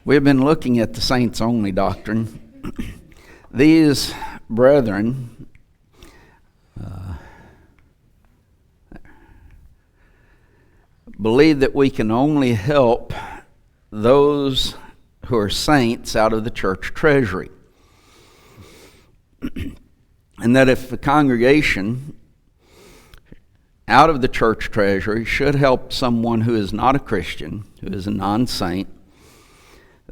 We've been looking at the saints-only doctrine. These brethren believe that we can only help those who are saints out of the church treasury. And that if the congregation out of the church treasury should help someone who is not a Christian, who is a non-saint,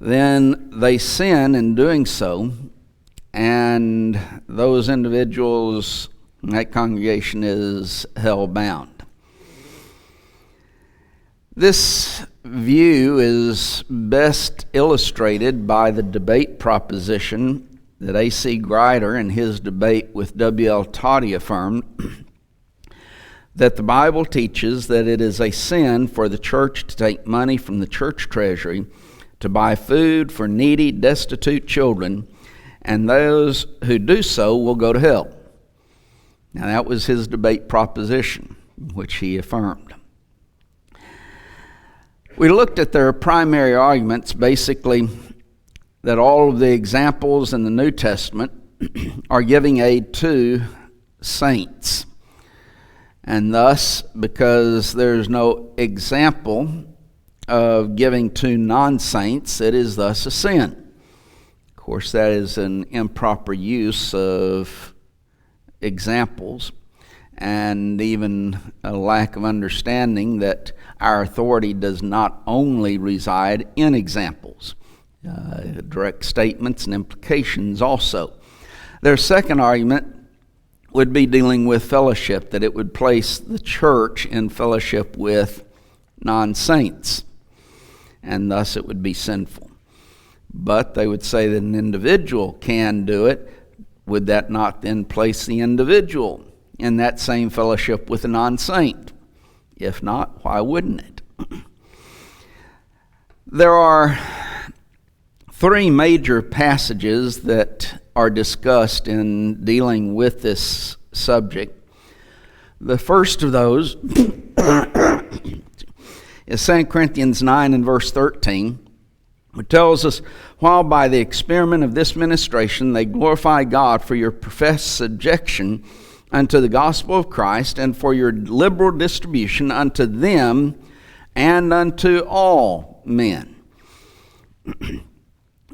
then they sin in doing so, and those individuals in that congregation is hell-bound. This view is best illustrated by the debate proposition that A.C. Grider in his debate with W.L. Toddy affirmed that the Bible teaches that it is a sin for the church to take money from the church treasury to buy food for needy, destitute children, and those who do so will go to hell. Now that was his debate proposition, which he affirmed. We looked at their primary arguments, basically that all of the examples in the New Testament are giving aid to saints. And thus, because there's no example of giving to non-saints, it is thus a sin. Of course, that is an improper use of examples, and even a lack of understanding that our authority does not only reside in examples, direct statements and implications also. Their second argument would be dealing with fellowship, that it would place the church in fellowship with non-saints, and thus it would be sinful. But they would say that an individual can do it. Would that not then place the individual in that same fellowship with a non-saint? If not, why wouldn't it? There are three major passages that are discussed in dealing with this subject. The first of those is 2 Corinthians 9 and verse 13, which tells us, while by the experiment of this ministration they glorify God for your professed subjection unto the gospel of Christ, and for your liberal distribution unto them and unto all men.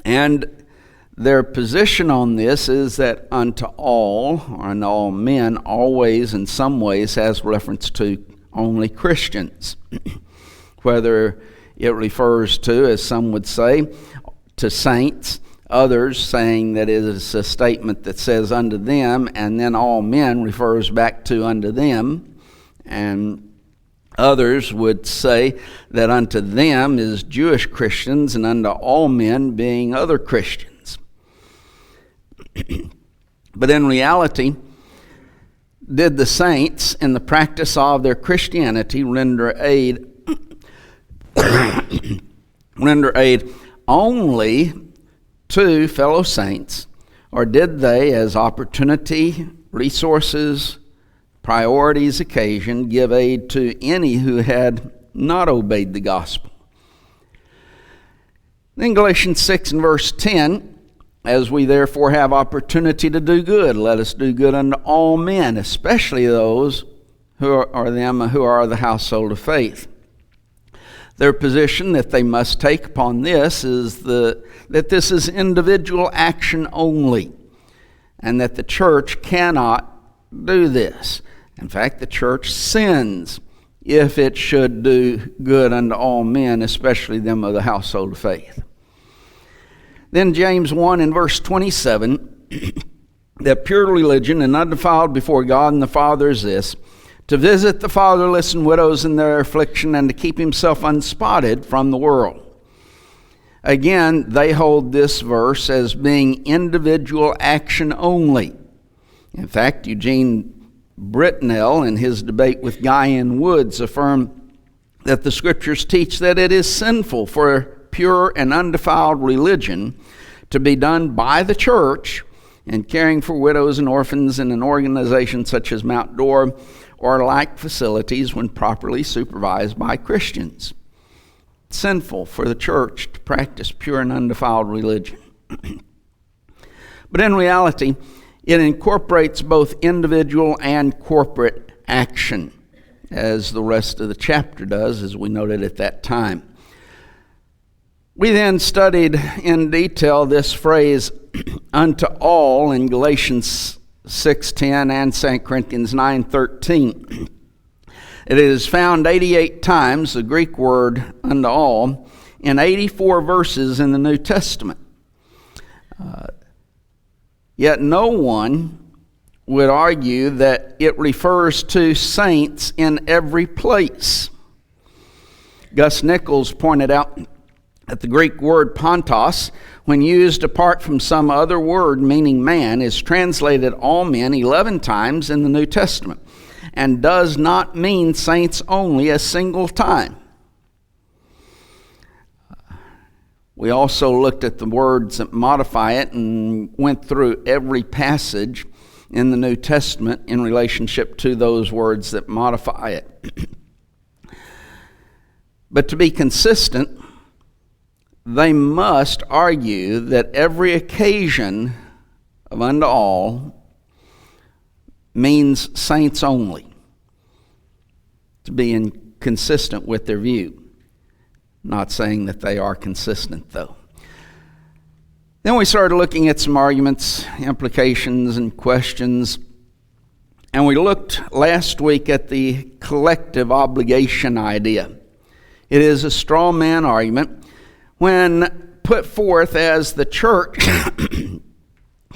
And their position on this is that unto all, or unto all men, always in some ways has reference to only Christians. Whether it refers to, as some would say, to saints, others saying that it is a statement that says unto them, and then all men refers back to unto them, and others would say that unto them is Jewish Christians, and unto all men being other Christians. But in reality, did the saints in the practice of their Christianity render aid only to fellow saints, or did they, as opportunity, resources, priorities occasion, give aid to any who had not obeyed the gospel? Then Galatians 6 and verse 10, as we therefore have opportunity to do good, let us do good unto all men, especially those who are the household of faith. Their position that they must take upon this is that this is individual action only, and that the church cannot do this. In fact, the church sins if it should do good unto all men, especially them of the household of faith. Then James 1 and verse 27, that pure religion and undefiled before God and the Father is this, to visit the fatherless and widows in their affliction, and to keep himself unspotted from the world. Again, they hold this verse as being individual action only. In fact, Eugene Britnell, in his debate with Guy N. Woods, affirmed that the Scriptures teach that it is sinful for pure and undefiled religion to be done by the church in caring for widows and orphans in an organization such as Mount Dora or like facilities when properly supervised by Christians. sinful for the church to practice pure and undefiled religion. But in reality, it incorporates both individual and corporate action, as the rest of the chapter does, as we noted at that time. We then studied in detail this phrase, unto all, in Galatians 6:10 and 2 Corinthians 9:13. It is found 88 times, the Greek word unto all, in 84 verses in the New Testament. Yet no one would argue that it refers to saints in every place. Gus Nichols pointed out that the Greek word pantos, when used apart from some other word meaning man, is translated all men 11 times in the New Testament and does not mean saints only a single time. We also looked at the words that modify it and went through every passage in the New Testament in relationship to those words that modify it. But to be consistent, they must argue that every occasion of unto all means saints only, to be consistent with their view. Not saying that they are consistent, though. Then we started looking at some arguments, implications, and questions. And we looked last week at the collective obligation idea. It is a straw man argument when put forth as the church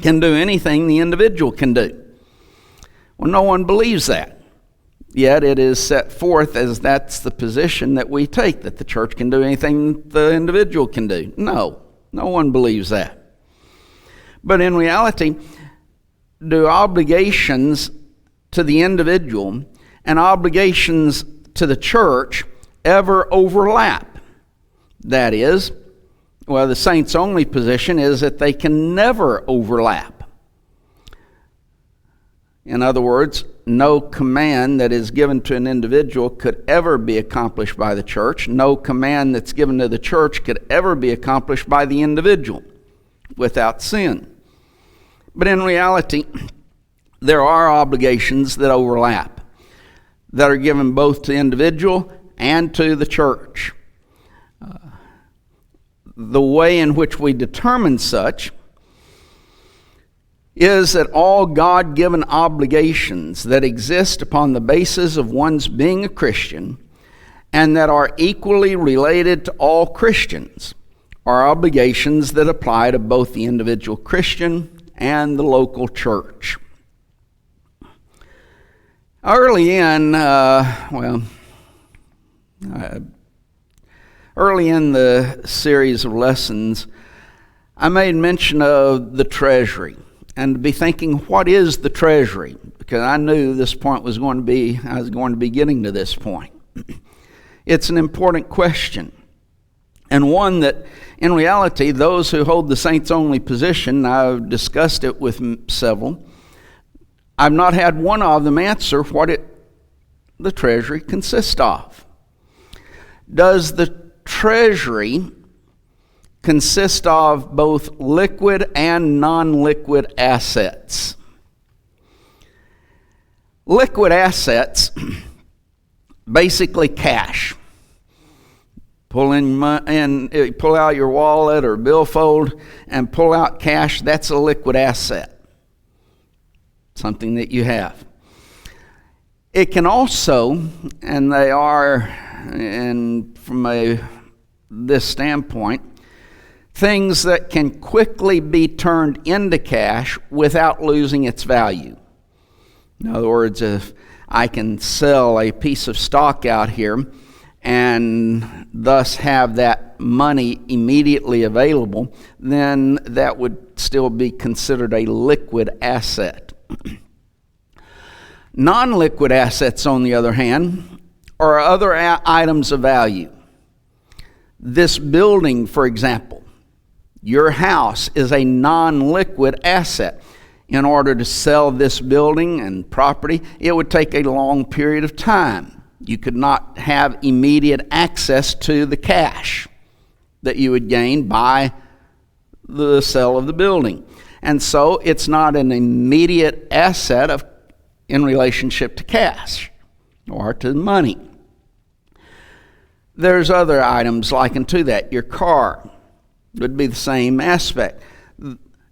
can do anything the individual can do. Well, no one believes that. Yet it is set forth as that's the position that we take, that the church can do anything the individual can do. No one believes that. But in reality, do obligations to the individual and obligations to the church ever overlap? That is, well, the saints only position is that they can never overlap. In other words, no command that is given to an individual could ever be accomplished by the church. No command that's given to the church could ever be accomplished by the individual without sin. But in reality, there are obligations that overlap, that are given both to the individual and to the church. The way in which we determine such is that all God-given obligations that exist upon the basis of one's being a Christian and that are equally related to all Christians are obligations that apply to both the individual Christian and the local church. Early in the series of lessons, I made mention of the treasury. And to be thinking, what is the treasury? Because I knew this point I was going to be getting to this point. It's an important question, and one that, in reality, those who hold the saints-only position, I've discussed it with several, I've not had one of them answer what the treasury consists of. Does the treasury consist of both liquid and non-liquid assets? Liquid assets, basically cash. Pull out your wallet or billfold and pull out cash. That's a liquid asset, something that you have. It can also, and they are, and from this standpoint, things that can quickly be turned into cash without losing its value. In other words, if I can sell a piece of stock out here and thus have that money immediately available, then that would still be considered a liquid asset. Non-liquid assets, on the other hand, are other items of value. This building, for example, your house is a non-liquid asset. In order to sell this building and property, it would take a long period of time. You could not have immediate access to the cash that you would gain by the sale of the building. And so it's not an immediate asset in relationship to cash or to money. There's other items likened to that. Your car would be the same aspect.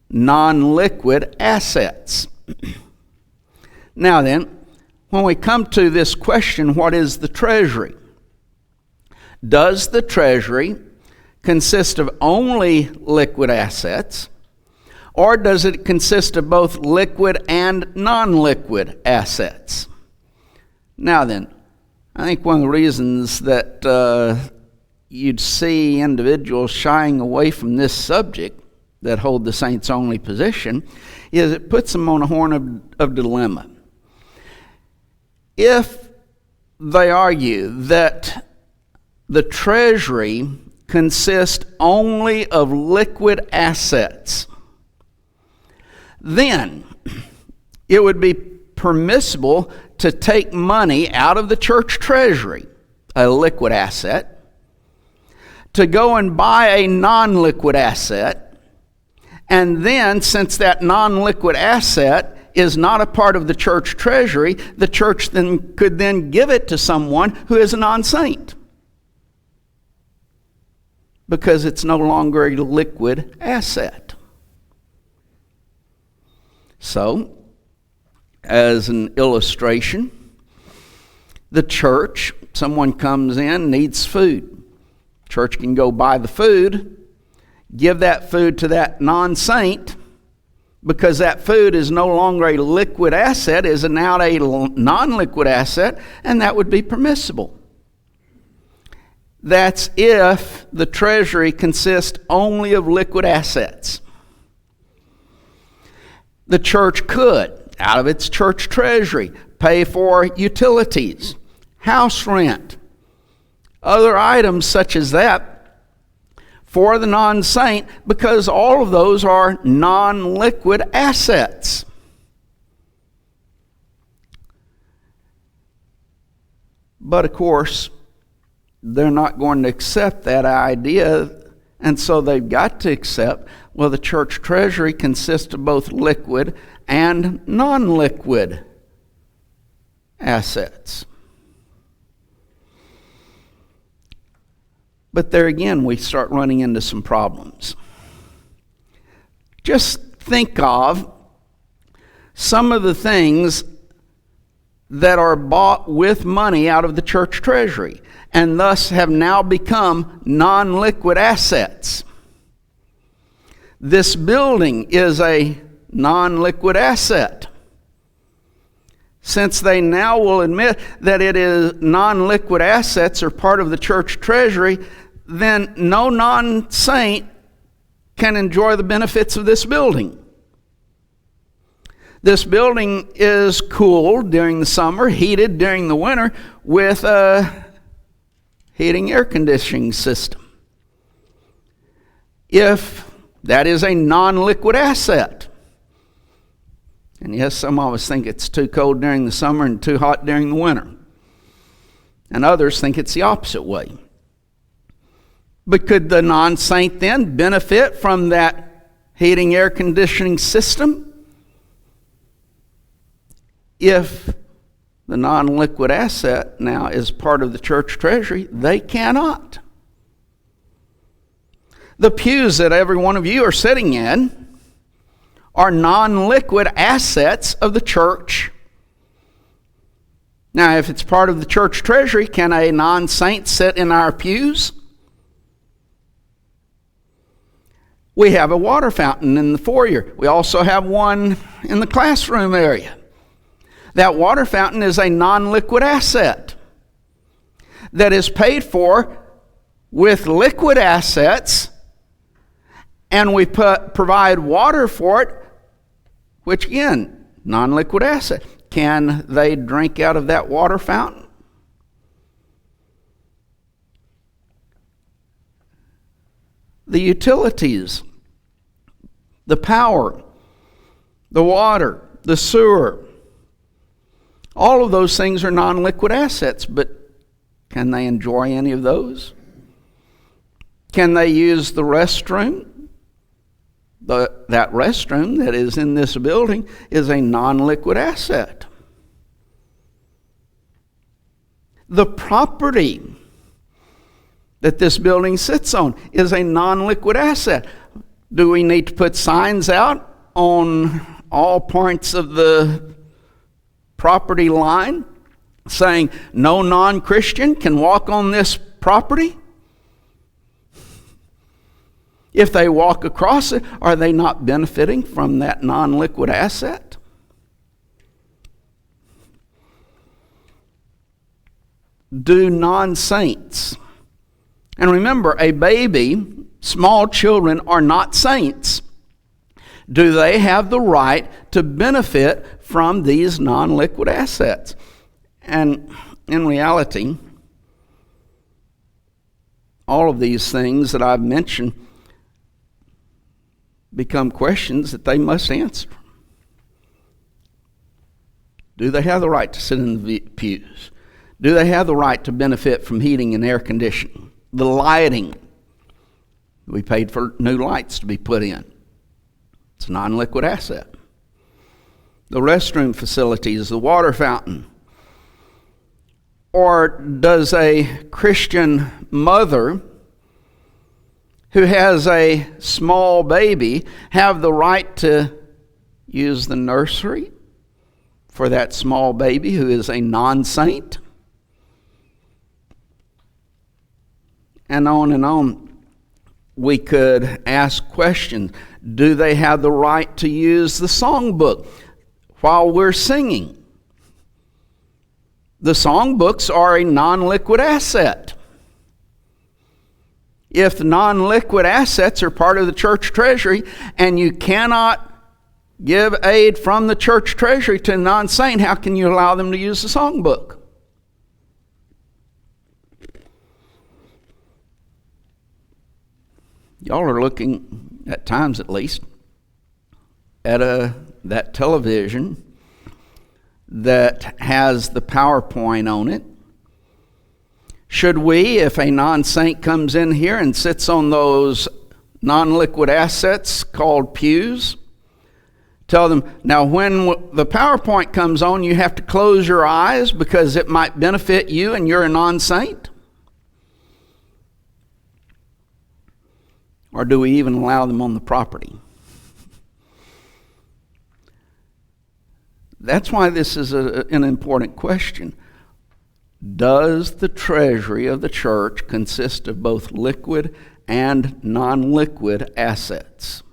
Non-liquid assets. Now then, when we come to this question, what is the treasury? Does the treasury consist of only liquid assets, or does it consist of both liquid and non-liquid assets? Now then, I think one of the reasons that you'd see individuals shying away from this subject that hold the saints-only position is it puts them on a horn of dilemma. If they argue that the treasury consists only of liquid assets, then it would be permissible to take money out of the church treasury, a liquid asset, to go and buy a non-liquid asset, and then, since that non-liquid asset is not a part of the church treasury, the church then could then give it to someone who is a non-saint, because it's no longer a liquid asset. So, as an illustration, the church, someone comes in, needs food. Church can go buy the food, give that food to that non-saint, because that food is no longer a liquid asset, is now a non-liquid asset, and that would be permissible. That's if the treasury consists only of liquid assets. The church could, out of its church treasury, pay for utilities, house rent, other items such as that for the non-saint, because all of those are non-liquid assets. But of course, they're not going to accept that idea, and so they've got to accept, well, the church treasury consists of both liquid and non-liquid assets. But there again, we start running into some problems. Just think of some of the things that are bought with money out of the church treasury, and thus have now become non-liquid assets. This building is a non-liquid asset. Since they now will admit that it is non-liquid assets are part of the church treasury, then no non-saint can enjoy the benefits of this building. This building is cooled during the summer, heated during the winter with a heating air conditioning system. If that is a non-liquid asset, and yes, some of us think it's too cold during the summer and too hot during the winter. And others think it's the opposite way. But could the non-saint then benefit from that heating air conditioning system? If the non-liquid asset now is part of the church treasury, they cannot. The pews that every one of you are sitting in are non-liquid assets of the church. Now, if it's part of the church treasury, can a non-saint sit in our pews? We have a water fountain in the foyer. We also have one in the classroom area. That water fountain is a non-liquid asset that is paid for with liquid assets, and we provide water for it, which again, non-liquid asset. Can they drink out of that water fountain? The utilities, the power, the water, the sewer, all of those things are non-liquid assets, but Can they enjoy any of those? Can they use the restroom? That restroom that is in this building is a non-liquid asset. The property that this building sits on is a non-liquid asset. Do we need to put signs out on all points of the property line saying no non-Christian can walk on this property? If they walk across it, are they not benefiting from that non-liquid asset? Do non-saints, and remember, a baby, small children are not saints. Do they have the right to benefit from these non-liquid assets? And in reality, all of these things that I've mentioned become questions that they must answer. Do they have the right to sit in the pews? Do they have the right to benefit from heating and air conditioning? The lighting. We paid for new lights to be put in. It's a non-liquid asset. The restroom facilities, the water fountain. Or does a Christian mother who has a small baby have the right to use the nursery for that small baby who is a non-saint? And on we could ask questions. Do they have the right to use the songbook while we're singing? The songbooks are a non-liquid asset. If non-liquid assets are part of the church treasury and you cannot give aid from the church treasury to a non-saint, how can you allow them to use the songbook? Y'all are looking, at times at least, at that television that has the PowerPoint on it. Should we, if a non-saint comes in here and sits on those non-liquid assets called pews, tell them, now when the PowerPoint comes on, you have to close your eyes because it might benefit you and you're a non-saint? Or do we even allow them on the property? That's why this is an important question. Does the treasury of the church consist of both liquid and non-liquid assets?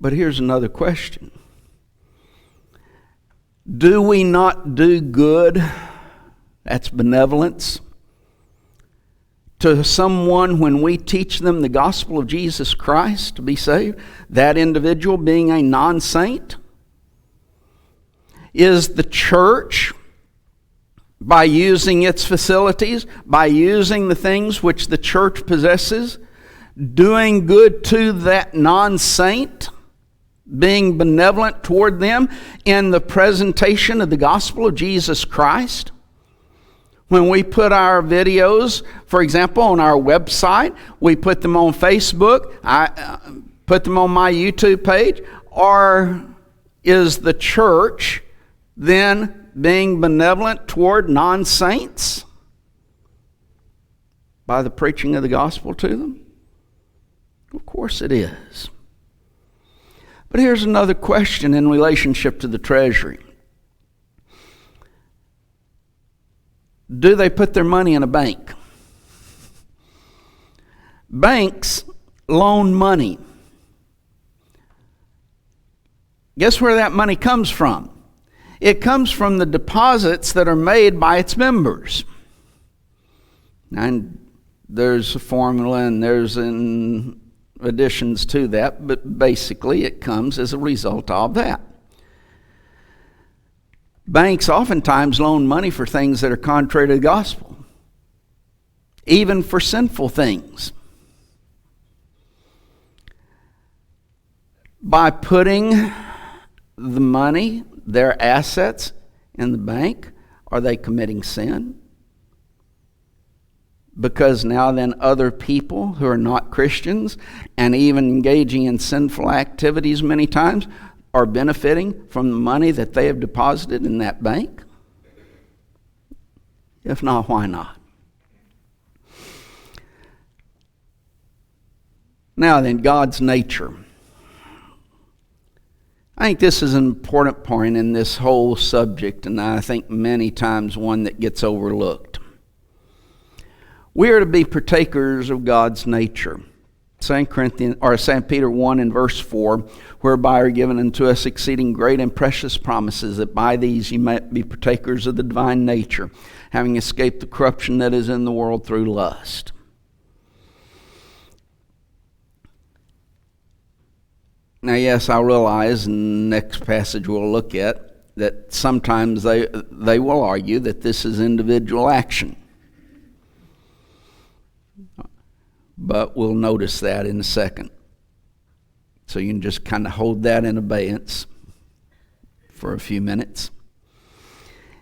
But here's another question. Do we not do good? That's benevolence. To someone when we teach them the gospel of Jesus Christ to be saved, that individual being a non-saint? Is the church, by using its facilities, by using the things which the church possesses, doing good to that non-saint, being benevolent toward them in the presentation of the gospel of Jesus Christ? When we put our videos, for example, on our website, we put them on Facebook, I put them on my YouTube page, or is the church then being benevolent toward non-saints by the preaching of the gospel to them? Of course it is. But here's another question in relationship to the treasury. Do they put their money in a bank? Banks loan money. Guess where that money comes from? It comes from the deposits that are made by its members. And there's a formula and there's additions to that, but basically it comes as a result of that. Banks oftentimes loan money for things that are contrary to the gospel, even for sinful things. By putting the money, their assets in the bank, are they committing sin? Because now then other people who are not Christians and even engaging in sinful activities many times are benefiting from the money that they have deposited in that bank? If not, why not? Now then, God's nature. I think this is an important point in this whole subject, and I think many times one that gets overlooked. We are to be partakers of God's nature. 2 Peter 1 and verse 4, whereby are given unto us exceeding great and precious promises, that by these ye might be partakers of the divine nature, having escaped the corruption that is in the world through lust. Now, yes, I realize in the next passage we'll look at that sometimes they will argue that this is individual action. But we'll notice that in a second. So you can just kind of hold that in abeyance for a few minutes.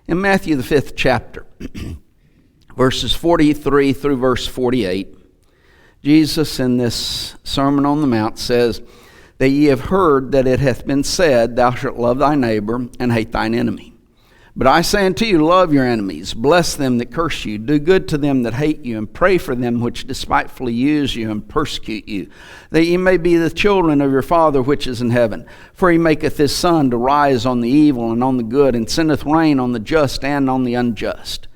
In Matthew the 5th chapter, verses 43 through verse 48, Jesus in this Sermon on the Mount says, that ye have heard that it hath been said, thou shalt love thy neighbor and hate thine enemy. But I say unto you, love your enemies, bless them that curse you, do good to them that hate you, and pray for them which despitefully use you and persecute you, that ye may be the children of your Father which is in heaven. For he maketh his sun to rise on the evil and on the good, and sendeth rain on the just and on the unjust.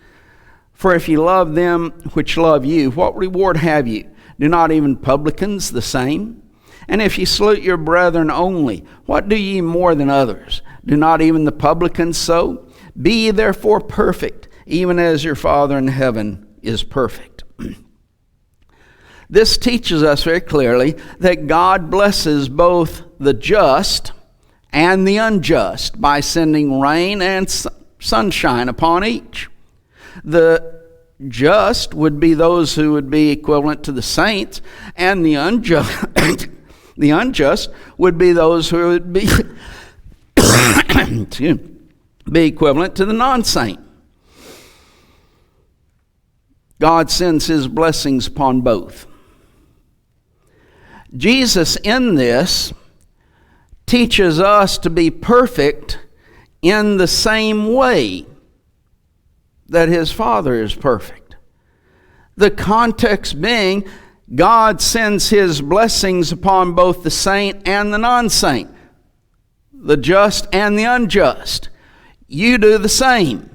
For if ye love them which love you, what reward have ye? Do not even publicans the same? And if ye salute your brethren only, what do ye more than others? Do not even the publicans so? Be ye therefore perfect, even as your Father in heaven is perfect. This teaches us very clearly that God blesses both the just and the unjust by sending rain and sunshine upon each. The just would be those who would be equivalent to the saints, and the unjust the unjust would be those who would be be equivalent to the non-saint. God sends his blessings upon both. Jesus in this teaches us to be perfect in the same way that his Father is perfect. The context being, God sends his blessings upon both the saint and the non-saint, the just and the unjust. You do the same.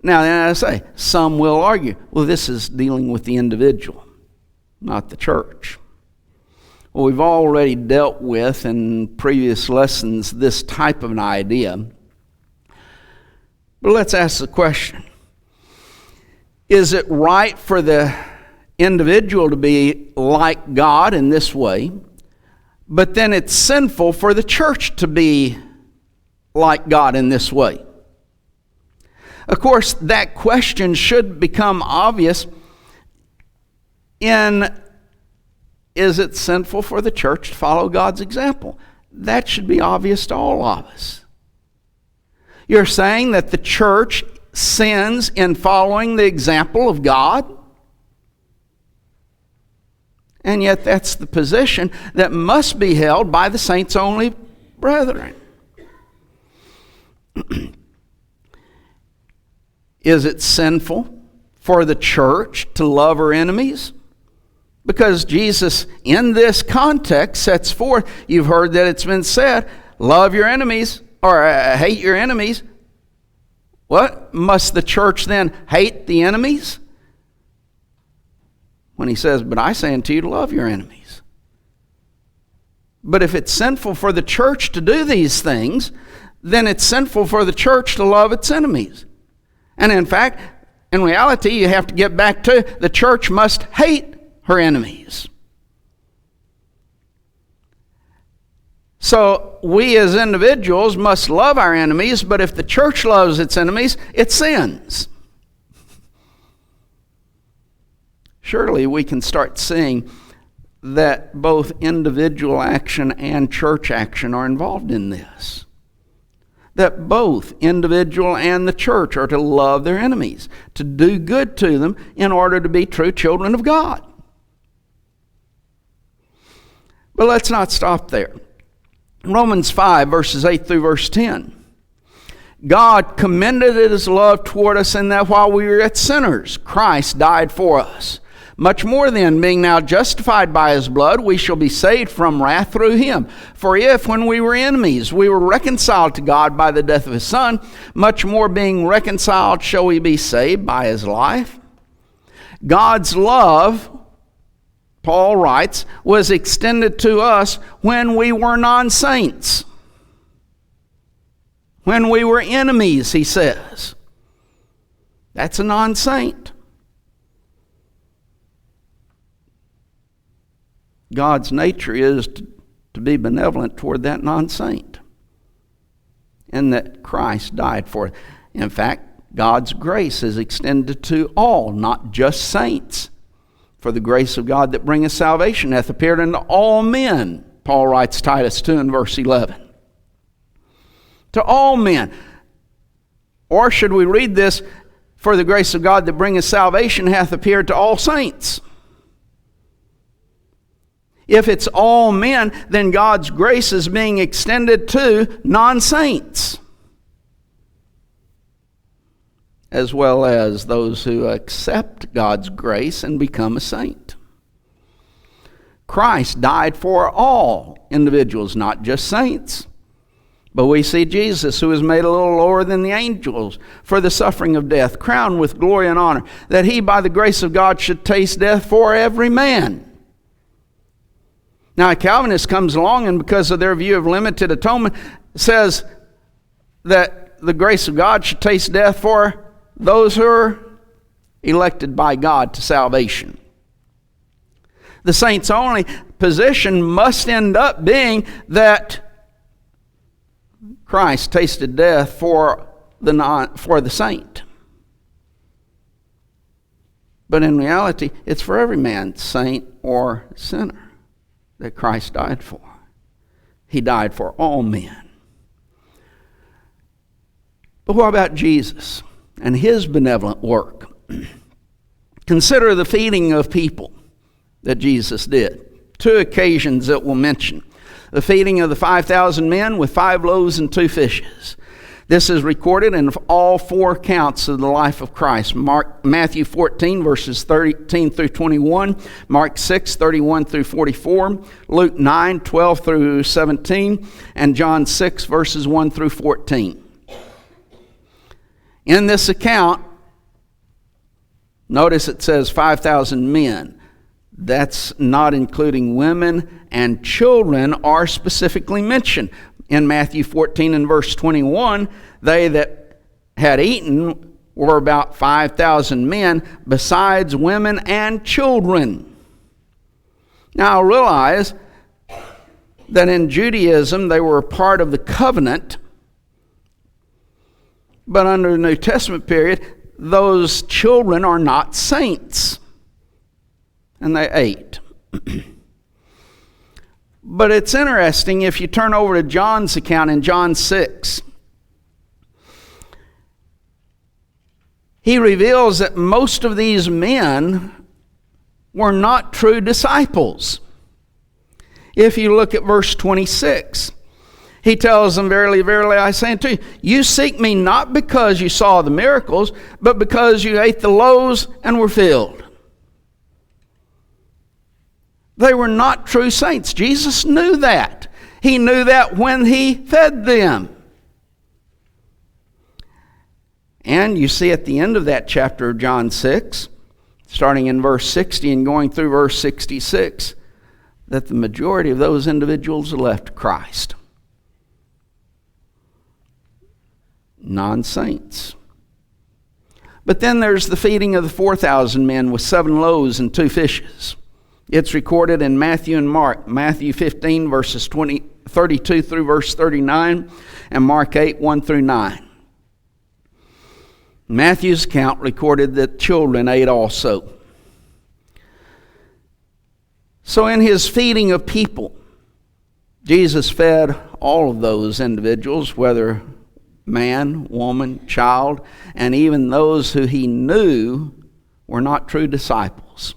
Now, as I say, some will argue, well, this is dealing with the individual, not the church. Well, we've already dealt with in previous lessons this type of an idea. But let's ask the question. Is it right for the individual to be like God in this way, but then it's sinful for the church to be like God in this way? Of course, that question should become obvious in, is it sinful for the church to follow God's example? That should be obvious to all of us. You're saying that the church sins in following the example of God? And yet that's the position that must be held by the saints only brethren. Is it sinful for the church to love her enemies? Because Jesus in this context sets forth, you've heard that it's been said, love your enemies or hate your enemies. What? Must the church then hate the enemies? When he says, but I say unto you to love your enemies. But if it's sinful for the church to do these things, then it's sinful for the church to love its enemies. And in fact, in reality, you have to get back to the church must hate her enemies. So we as individuals must love our enemies, but if the church loves its enemies, it sins. Surely we can start seeing that both individual action and church action are involved in this. That both individual and the church are to love their enemies, to do good to them in order to be true children of God. But let's not stop there. Romans 5, verses 8 through verse 10. God commended his love toward us in that while we were yet sinners, Christ died for us. Much more then, being now justified by his blood, we shall be saved from wrath through him. For if, when we were enemies, we were reconciled to God by the death of his Son, much more being reconciled shall we be saved by his life. God's love, Paul writes, was extended to us when we were non-saints. When we were enemies, he says. That's a non-saint. God's nature is to be benevolent toward that non-saint. And that Christ died for it. In fact, God's grace is extended to all, not just saints. For the grace of God that bringeth salvation hath appeared unto all men, Paul writes Titus 2 and verse 11. To all men. Or should we read this, for the grace of God that bringeth salvation hath appeared to all saints. If it's all men, then God's grace is being extended to non-saints, as well as those who accept God's grace and become a saint. Christ died for all individuals, not just saints. But we see Jesus, who was made a little lower than the angels for the suffering of death, crowned with glory and honor, that he by the grace of God should taste death for every man. Now a Calvinist comes along and because of their view of limited atonement says that the grace of God should taste death for those who are elected by God to salvation. The saints only position must end up being that Christ tasted death for the saint. But in reality, it's for every man, saint or sinner, that Christ died for. He died for all men. But what about Jesus and his benevolent work? Consider the feeding of people that Jesus did. Two occasions that we'll mention. The feeding of the 5,000 men with 5 loaves and 2 fishes. This is recorded in all 4 accounts of the life of Christ. Matthew 14, verses 13 through 21. Mark 6, 31 through 44. Luke 9, 12 through 17. And John 6, verses 1 through 14. In this account, notice it says 5,000 men. That's not including women, and children are specifically mentioned. In Matthew 14 and verse 21, they that had eaten were about 5,000 men, besides women and children. Now realize that in Judaism they were a part of the covenant, but under the New Testament period, those children are not saints. And they ate. But it's interesting if you turn over to John's account in John 6. He reveals that most of these men were not true disciples. If you look at verse 26, he tells them, "Verily, verily, I say unto you, you seek me not because you saw the miracles, but because you ate the loaves and were filled." They were not true saints. Jesus knew that. He knew that when he fed them. And you see at the end of that chapter of John 6, starting in verse 60 and going through verse 66, that the majority of those individuals left Christ. Non-saints. But then there's the feeding of the 4,000 men with 7 loaves and 2 fishes. It's recorded in Matthew and Mark. Matthew 15, verses 32 through verse 39, and Mark 8, 1 through 9. Matthew's account recorded that children ate also. So in his feeding of people, Jesus fed all of those individuals, whether man, woman, child, and even those who he knew were not true disciples.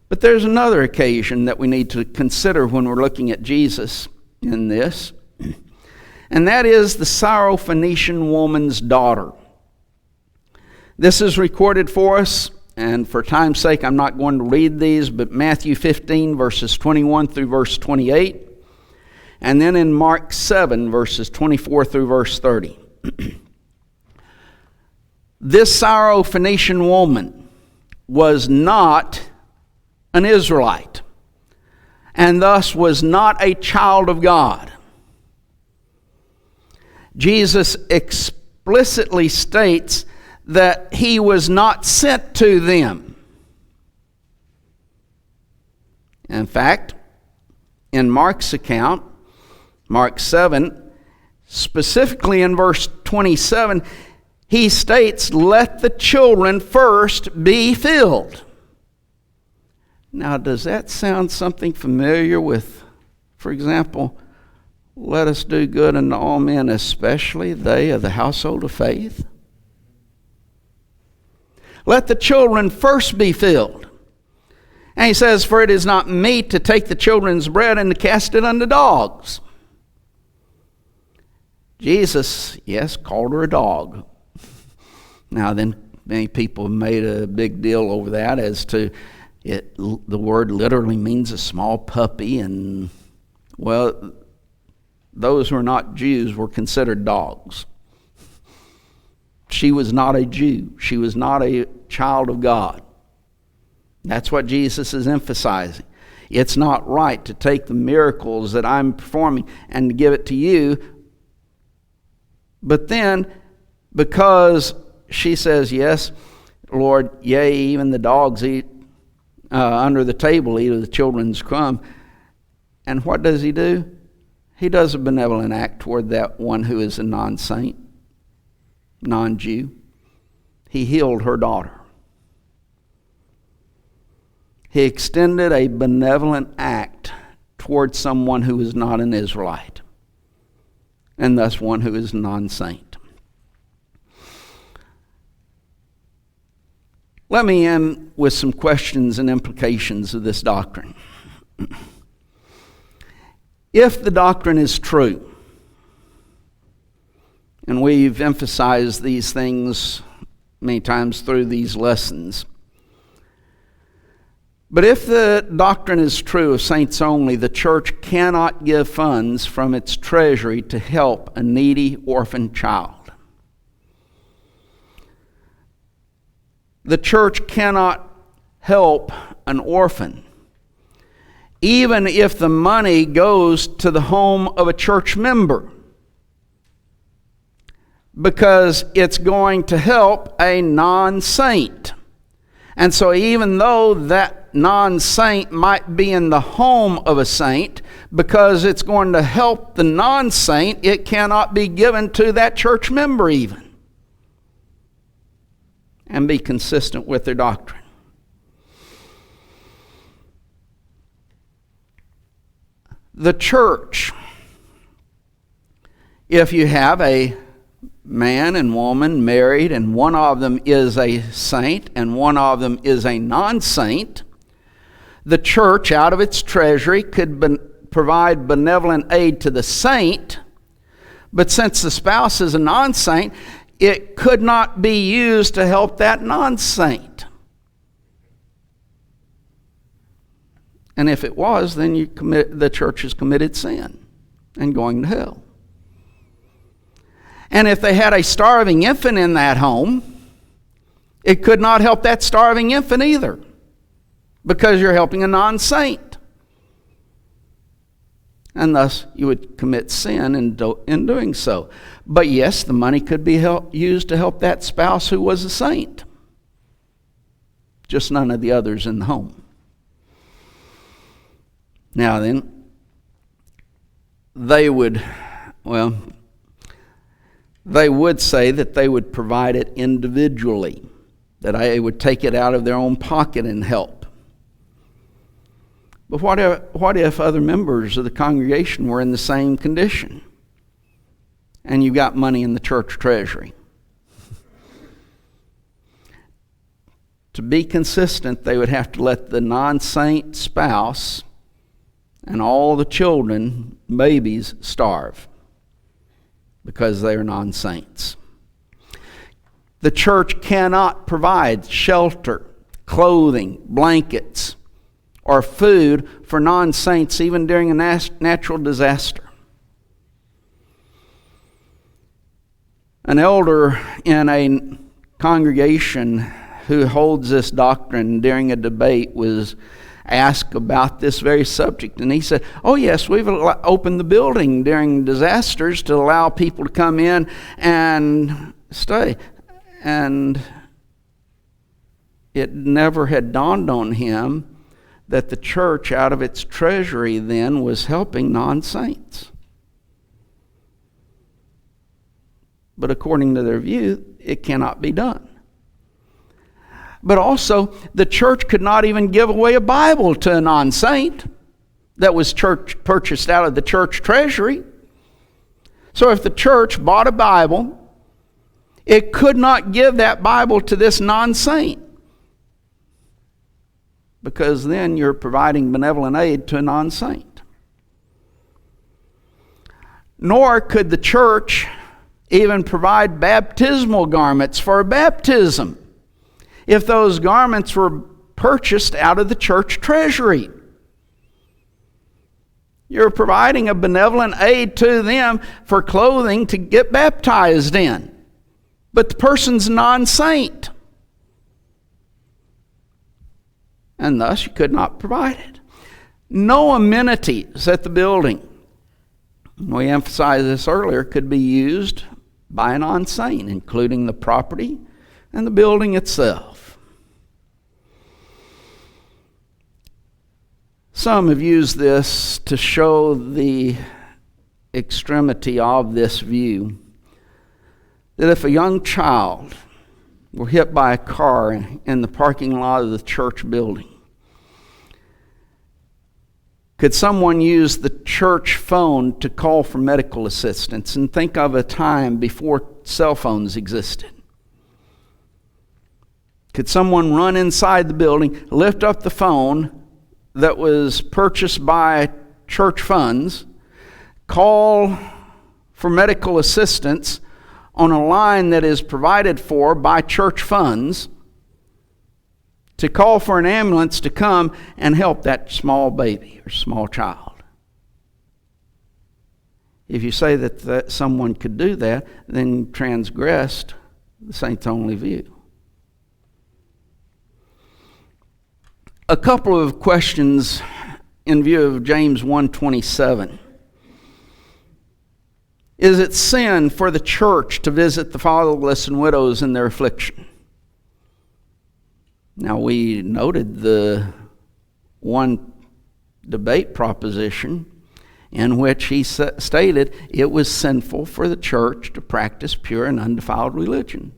But there's another occasion that we need to consider when we're looking at Jesus in this, and that is the Syrophoenician woman's daughter. This is recorded for us, and for time's sake I'm not going to read these, but Matthew 15 verses 21 through verse 28, and then in Mark 7 verses 24 through verse 30. This Syrophoenician woman was not an Israelite, and thus was not a child of God. Jesus explicitly states that he was not sent to them. In fact, in Mark's account, Mark 7, specifically in verse 27, he states, "Let the children first be filled." Now, does that sound something familiar with, for example, let us do good unto all men, especially they of the household of faith? Let the children first be filled. And he says, "For it is not meet to take the children's bread and to cast it unto dogs." Jesus, yes, called her a dog. Now then, many people have made a big deal over that as to it. The word literally means a small puppy, and, well, those who are not Jews were considered dogs. She was not a Jew. She was not a child of God. That's what Jesus is emphasizing. It's not right to take the miracles that I'm performing and to give it to you. But then, because she says, "Yes, Lord, yea, even the dogs eat under the table, eat of the children's crumb." And what does he do? He does a benevolent act toward that one who is a non-saint, non-Jew. He healed her daughter. He extended a benevolent act toward someone who is not an Israelite, and thus one who is non-saint. Let me end with some questions and implications of this doctrine. If the doctrine is true, and we've emphasized these things many times through these lessons, but if the doctrine is true of saints only, the church cannot give funds from its treasury to help a needy orphan child. The church cannot help an orphan, even if the money goes to the home of a church member, because it's going to help a non-saint. And so even though that non-saint might be in the home of a saint, because it's going to help the non-saint, it cannot be given to that church member even, and be consistent with their doctrine. The church, if you have a man and woman married, and one of them is a saint and one of them is a non-saint, the church, out of its treasury, could provide benevolent aid to the saint, but since the spouse is a non-saint, it could not be used to help that non-saint. And if it was, then the church has committed sin and going to hell. And if they had a starving infant in that home, it could not help that starving infant either, because you're helping a non-saint. And thus you would commit sin in doing so. But yes, the money could be used to help that spouse who was a saint, just none of the others in the home. Now then, they would say that they would provide it individually, that they would take it out of their own pocket and help. But what if other members of the congregation were in the same condition? And you've got money in the church treasury. To be consistent, they would have to let the non-saint spouse and all the children, babies, starve because they are non-saints. The church cannot provide shelter, clothing, blankets, or food for non-saints even during a natural disaster. An elder in a congregation who holds this doctrine during a debate was asked about this very subject, and he said, "Oh yes, we've opened the building during disasters to allow people to come in and stay." And it never had dawned on him that the church, out of its treasury then, was helping non-saints. But according to their view, it cannot be done. But also, the church could not even give away a Bible to a non-saint that was purchased out of the church treasury. So if the church bought a Bible, it could not give that Bible to this non-saint, because then you're providing benevolent aid to a non-saint. Nor could the church even provide baptismal garments for baptism if those garments were purchased out of the church treasury. You're providing a benevolent aid to them for clothing to get baptized in, but the person's non-saint, and thus you could not provide it. No amenities at the building, we emphasized this earlier, could be used by a non-saint, including the property and the building itself. Some have used this to show the extremity of this view, that if a young child were hit by a car in the parking lot of the church building, could someone use the church phone to call for medical assistance? And think of a time before cell phones existed. Could someone run inside the building, lift up the phone that was purchased by church funds, call for medical assistance on a line that is provided for by church funds, to call for an ambulance to come and help that small baby or small child? If you say that someone could do that, then you transgressed the saints' only view. A couple of questions in view of James 1:27. Is it sin for the church to visit the fatherless and widows in their affliction? Now, we noted the one debate proposition in which he stated it was sinful for the church to practice pure and undefiled religion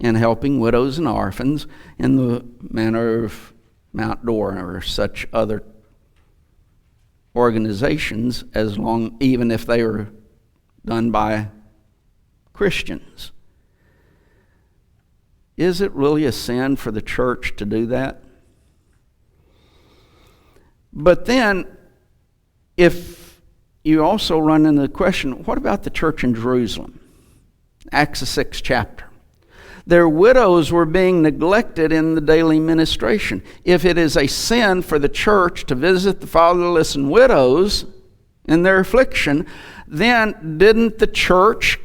and helping widows and orphans in the manner of Mount Dora or such other organizations, even if they were done by Christians. Is it really a sin for the church to do that? But then, if you also run into the question, what about the church in Jerusalem? Acts the 6th chapter. Their widows were being neglected in the daily ministration. If it is a sin for the church to visit the fatherless and widows in their affliction, then didn't the church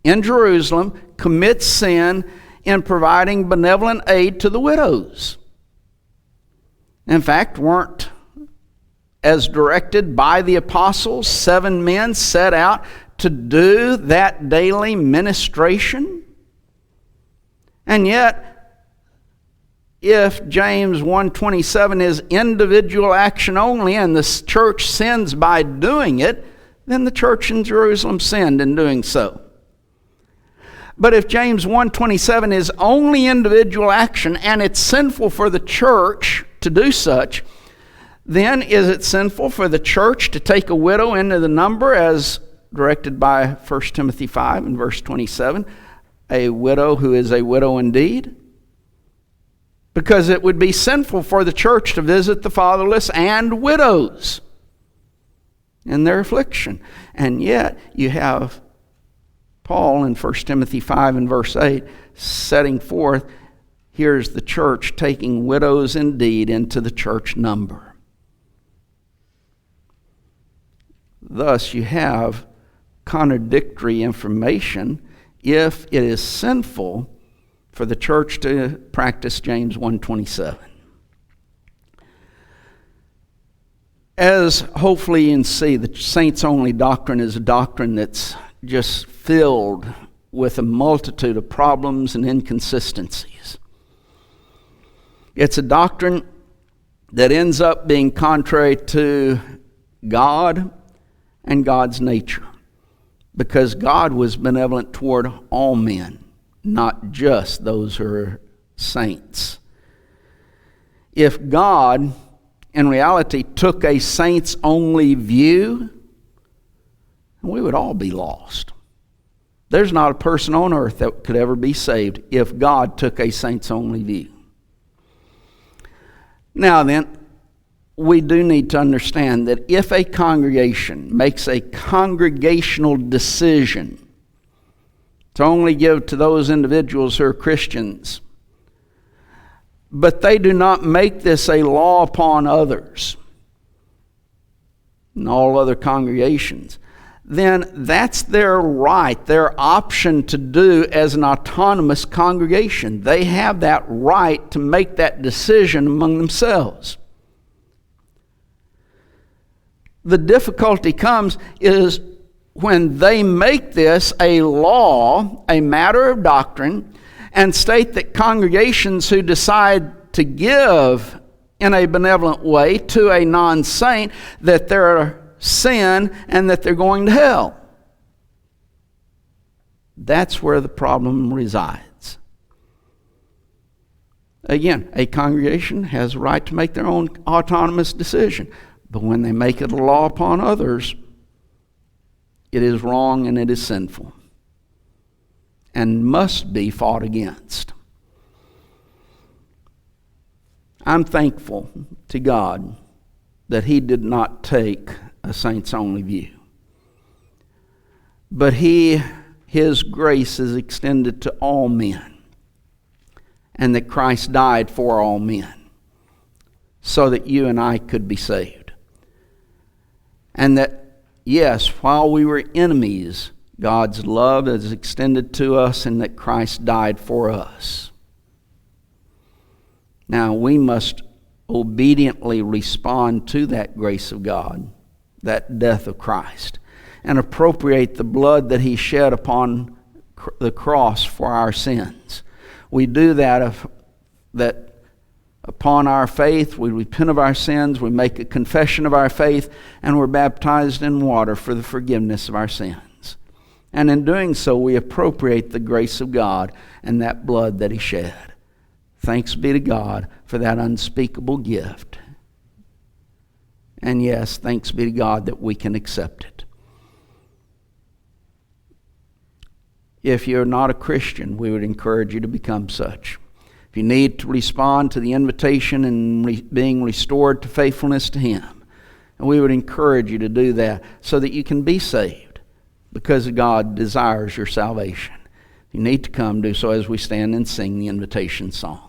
in Jerusalem commit sin in providing benevolent aid to the widows? In fact, weren't, as directed by the apostles, 7 men set out to do that daily ministration? And yet, if James 1:27 is individual action only and the church sins by doing it, then the church in Jerusalem sinned in doing so. But if James 1:27 is only individual action and it's sinful for the church to do such, then is it sinful for the church to take a widow into the number as directed by 1 Timothy 5 and verse 27, a widow who is a widow indeed? Because it would be sinful for the church to visit the fatherless and widows in their affliction. And yet you have Paul in 1 Timothy 5 and verse 8 setting forth, here's the church taking widows indeed into the church number. Thus you have contradictory information if it is sinful for the church to practice James 1:27. As hopefully you can see, the saints-only doctrine is a doctrine that's just filled with a multitude of problems and inconsistencies. It's a doctrine that ends up being contrary to God and God's nature, because God was benevolent toward all men, not just those who are saints. If God, in reality, took a saints-only view, we would all be lost. There's not a person on earth that could ever be saved if God took a saints-only view. Now then, we do need to understand that if a congregation makes a congregational decision to only give to those individuals who are Christians, but they do not make this a law upon others and all other congregations, then that's their right, their option to do as an autonomous congregation. They have that right to make that decision among themselves. The difficulty comes is when they make this a law, a matter of doctrine, and state that congregations who decide to give in a benevolent way to a non-saint, that they're sin and that they're going to hell. That's where the problem resides. Again, a congregation has a right to make their own autonomous decision. But when they make it a law upon others, it is wrong and it is sinful and must be fought against. I'm thankful to God that He did not take a saints-only view. But His grace is extended to all men, and that Christ died for all men so that you and I could be saved. And that, yes, while we were enemies, God's love is extended to us and that Christ died for us. Now, we must obediently respond to that grace of God, that death of Christ, and appropriate the blood that He shed upon the cross for our sins. We do that upon our faith, we repent of our sins, we make a confession of our faith, and we're baptized in water for the forgiveness of our sins. And in doing so, we appropriate the grace of God and that blood that He shed. Thanks be to God for that unspeakable gift. And yes, thanks be to God that we can accept it. If you're not a Christian, we would encourage you to become such. If you need to respond to the invitation and being restored to faithfulness to Him, and we would encourage you to do that so that you can be saved, because God desires your salvation. If you need to come, do so as we stand and sing the invitation song.